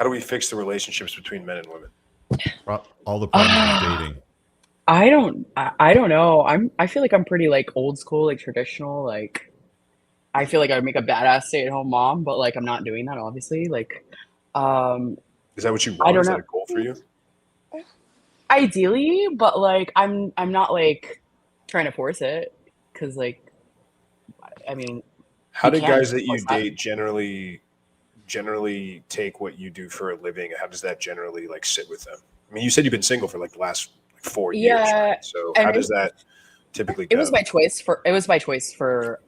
How do we fix the relationships between men and women? All the problems with dating. I don't know. I feel like I'm pretty like old school, like traditional. Like I feel like I would make a badass stay-at-home mom, but like I'm not doing that, obviously. Like, um, Is that what you I want? don't Is that know. a goal for you? Ideally, but like I'm not like trying to force it because like I mean How you do can't guys that you force that. date generally take what you do for a living? How does that generally like sit with them? I mean, you said you've been single for like the last like 4 years, Yeah, right? So and how does that typically it was go? my choice for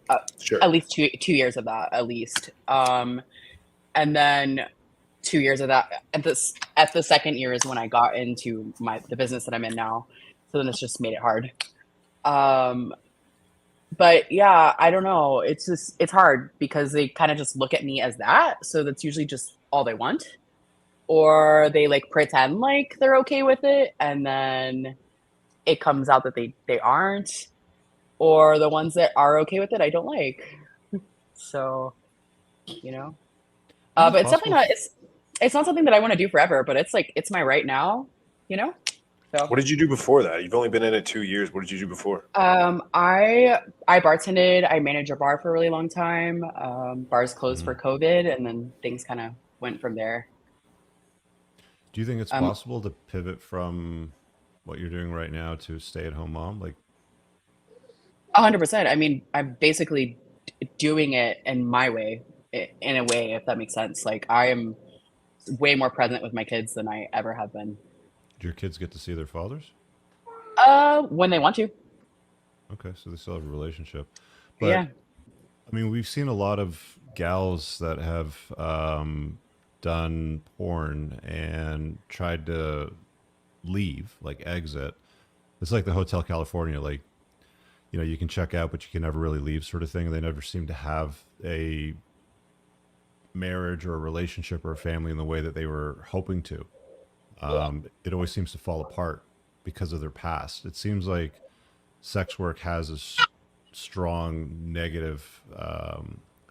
Sure. at least two years of that at least. And then 2 years of that at the second year is when I got into the business that I'm in now. So then it's just made it hard. Um, but yeah, I don't know. It's hard because they kind of just look at me as that. So that's usually just all they want. Or they like pretend like they're okay with it and then it comes out that they aren't. Or the ones that are okay with it, I don't like. So, you know. Do you think But it's it's definitely possible? not. It's not something that I want to do forever. But it's like it's my right now. You know. So What did you do before that? You've only been in it 2 years. What did you do before? I bartended. I managed a bar for a really long time. Bars closed Mhm. for COVID, and then things kind of went from there. Do you think it's Um, possible to pivot from what you're doing right now to stay-at-home mom? Like, 100%. I mean, I'm basically doing it in my way, in a way, if that makes sense. Like I am way more present with my kids than I ever have been. do your kids get to see their fathers? When they want to. Okay, so they still have a relationship. But Yeah. I mean, we've seen a lot of gals that have done porn and tried to leave, like exit. It's like the Hotel California, like, you can check out, but you can never really leave, sort of thing. They never seem to have a marriage or a relationship or a family in the way that they were hoping to. It always seems to fall apart because of their past. It seems like sex work has a strong negative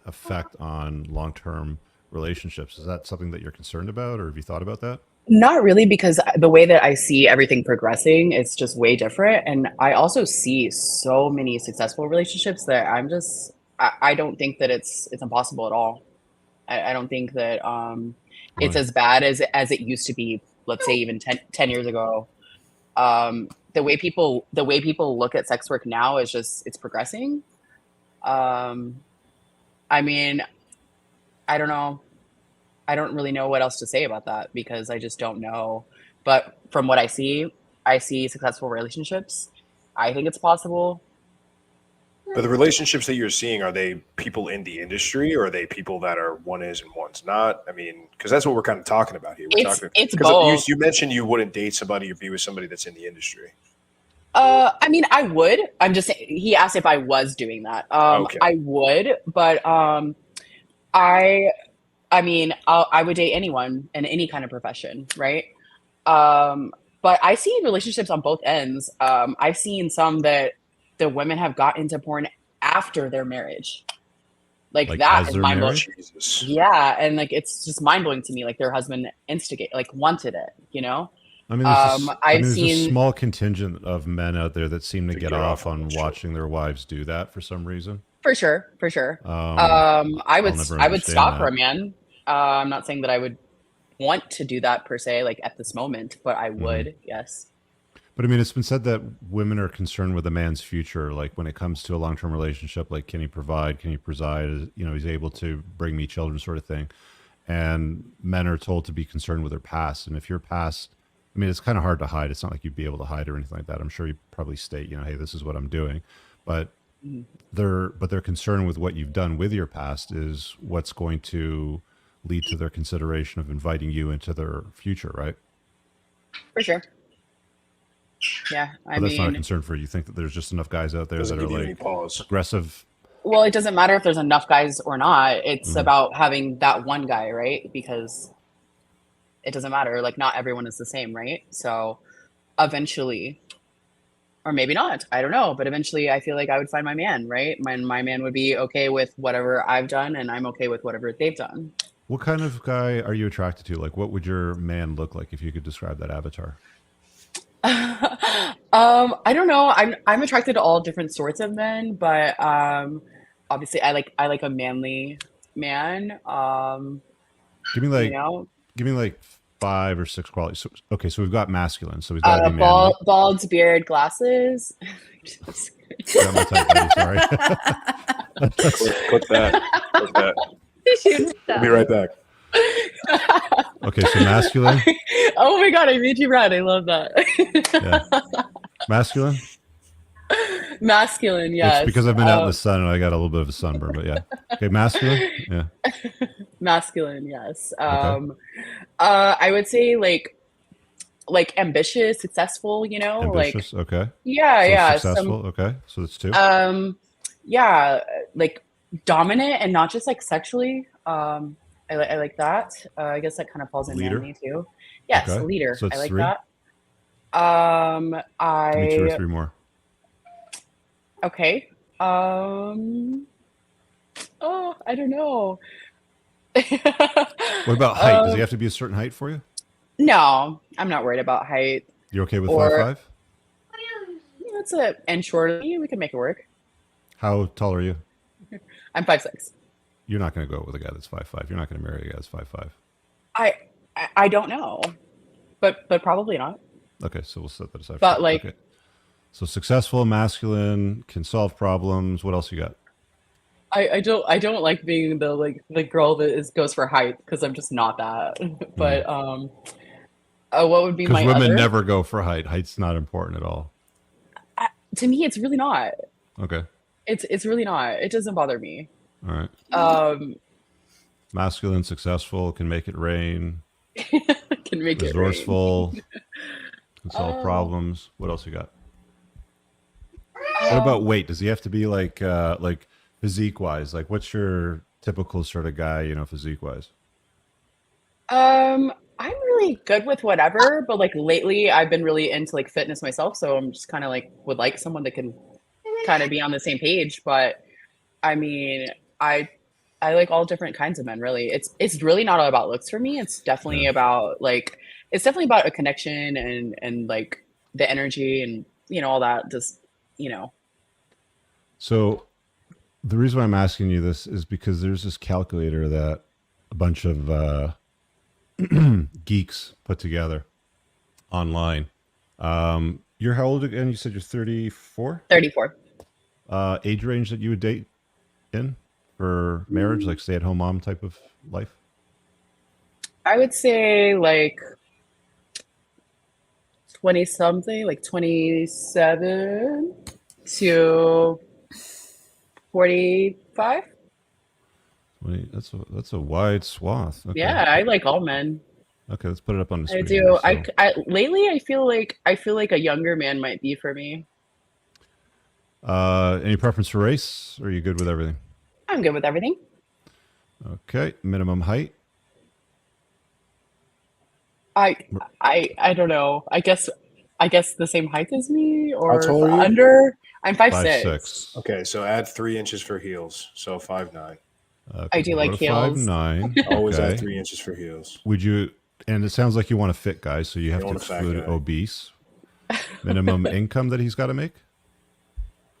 effect on long term relationships. Is that something that you're concerned about, or have you thought about that? Not really, because the way that I see everything progressing, it's just way different. And I also see so many successful relationships that I don't think that it's impossible at all. I don't think that it's Why? as bad as it used to be, let's say even ten years ago. The way people look at sex work now is just it's progressing. Um, I mean, I don't know. I don't really know what else to say about that because I just don't know. But from what I see successful relationships. I think it's possible. But the relationships that you're seeing, are they people in the industry or are they people that are one is and one's not? I mean, because that's what we're kind of talking about here. We're talking It's because you, both. you mentioned you wouldn't date somebody or be with somebody that's in the industry. I mean, I would. I'm just saying, he asked if I was doing that. Okay. I would, but I, I mean, I would date anyone in any kind of profession, right? Um, but I see relationships on both ends. I've seen some that the women have got into porn after their marriage. Like Like that as is they're mind blowing. married? Jesus. Yeah, and like it's just mind blowing to me. Like their husband instigate, like wanted it. You know. I mean, I've there's a seen small contingent of men out there that seem to To get get off off on on that shit. watching their wives do that for some reason. for sure, for sure. Um, I'll never I would understand stop for that. a man. I'm not saying that I would want to do that per se, like at this moment, but I Hmm. would. Yes. But I mean, it's been said that women are concerned with a man's future, like when it comes to a long-term relationship, like can he provide, can he preside, he's able to bring me children, sort of thing. And men are told to be concerned with their past. And if your past, I mean, it's kind of hard to hide. It's not like you'd be able to hide or anything like that. I'm sure you probably state, hey, this is what I'm doing. But Mhm. they're concerned with what you've done with your past is what's going to lead to their consideration of inviting you into their future, right? For sure. Yeah. I But that's not a mean, concern for you. You think that there's just enough guys out there Doesn't that are give you any like pause. aggressive. well, it doesn't matter if there's enough guys or not. It's Mhm. about having that one guy, right? Because it doesn't matter. Like not everyone is the same, right? So eventually, or maybe not, I don't know, but eventually I feel like I would find my man, right? My man would be okay with whatever I've done and I'm okay with whatever they've done. What kind of guy are you attracted to? Like, what would your man look like if you could describe that avatar? I don't know. I'm attracted to all different sorts of men, but obviously I like a manly man. Give me You like, know, give me like 5 or 6 qualities. So, okay, so we've got masculine, so he's got to be manly. bald beard, glasses. Just You're not my type, buddy. Sorry. Clip that. Clip that. Shoot I'll be that. right back. Okay, so masculine. Oh my God, I made you proud. I love that. Yeah, masculine. Masculine, It's yes. because I've been out in the sun and I got a little bit of a sunburn, but yeah. Okay, masculine. Yeah. Masculine, yes. Okay. I would say like ambitious, successful, like Ambitious. Okay. yeah, So yeah. successful. Okay. So that's 2. Yeah, like dominant and not just like sexually. I like that. I guess that kind of falls in Leader. manly too. Yes, Okay. leader. So it's I like 3. that. Give me 2 or I 3 more. okay. Oh, I don't know. What about height? Does he Um, have to be a certain height for you? no, I'm not worried about height. You're okay with Or 5'5"? that's a and shorter than me. We can make it work. How tall are you? I'm 5'6". You're not going to go with a guy that's 5'5". You're not going to marry a guy that's 5'5". I don't know, but probably not. Okay, so we'll set that aside. But like, Okay. So successful, masculine, can solve problems. What else you got? I don't like being the girl that goes for height because I'm just not that. But what would be Because my women other? never go for height. Height's not important at all. To me, it's really not. Okay. It's really not. It doesn't bother me. All right. Um, Masculine, successful, can make it rain, can make it rain. resourceful, can solve Oh. problems. What else you got? What about weight? Does he have to be like physique wise? Like what's your typical sort of guy, physique wise? I'm really good with whatever, but like lately I've been really into like fitness myself, so I'm just kind of like would like someone that can kind of be on the same page. But I mean, I like all different kinds of men, really. It's really not all about looks for me. It's definitely Yeah. about like it's definitely about a connection and like the energy and all that just you know. So the reason why I'm asking you this is because there's this calculator that a bunch of geeks put together online. You're how old again? You said you're 34? 34. Age range that you would date in for marriage, like stay at home mom type of life? I would say like 20 something, like 27 to 45. Wait, that's a wide swath. Okay. Yeah, I like all men. Okay, let's put it up on the I screen. do. here. I lately I feel like a younger man might be for me. Any preference for race? Or are you good with everything? I'm good with everything. Okay. Minimum height. I don't know. I guess the same height as me or tall are you? under. I'm 5'6". 5'6". Okay, so add 3 inches for heels, so 5'9". Okay, I do we'll like go to heels. 5'9". Always Okay. add 3 inches for heels. Would you? And it sounds like you want a fit guy, so you have to want a fat exclude guy. obese. Minimum income that he's got to make.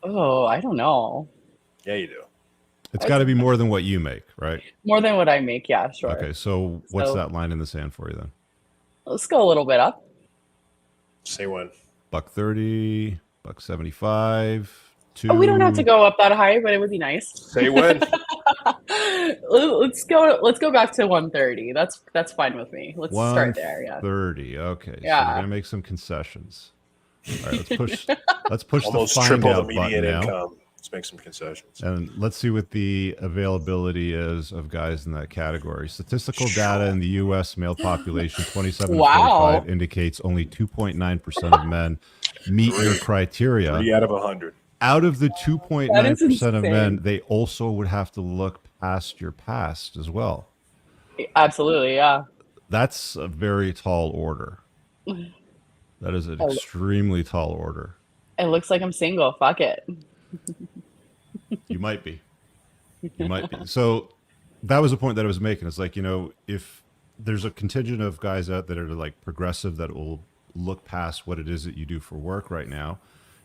Oh, I don't know. Yeah, you do. It's got to be more than what you make, right? More than what I make, yeah, sure. Okay. So what's So- that line in the sand for you then? Let's go a little bit up. Say when. $130, $175, 2. Oh, we don't have to go up that high, but it would be nice. Say when. Let's go back to 130. That's fine with me. Let's start there. Yeah. 130. Okay. So Yeah. we're gonna make some concessions. All right. Let's push Almost the find triple the out button median now. income. Let's make some concessions. And let's see what the availability is of guys in that category. Statistical data in the U.S. male population, 27 to Wow. 45, indicates only 2.9% of men meet your criteria. 3 out of 100. Out of the That 2.9% is of men, insane. they also would have to look past your past as well. Absolutely, yeah. That's a very tall order. That is an Oh. extremely tall order. It looks like I'm single. Fuck it. You might be. You might be. So that was the point that I was making. It's like, you know, if there's a contingent of guys out that are like progressive that will look past what it is that you do for work right now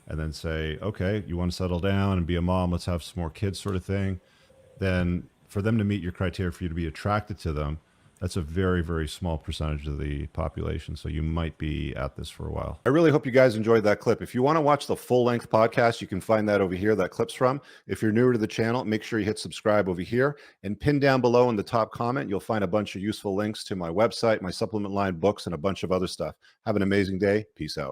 and then say, okay, you want to settle down and be a mom, let's have some more kids sort of thing, then for them to meet your criteria for you to be attracted to them, that's a very, very small percentage of the population. So you might be at this for a while. I really hope you guys enjoyed that clip. If you want to watch the full-length podcast, you can find that over here, that clip's from. If you're newer to the channel, make sure you hit subscribe over here. And pinned down below in the top comment, you'll find a bunch of useful links to my website, my supplement line, books, and a bunch of other stuff. Have an amazing day. Peace out.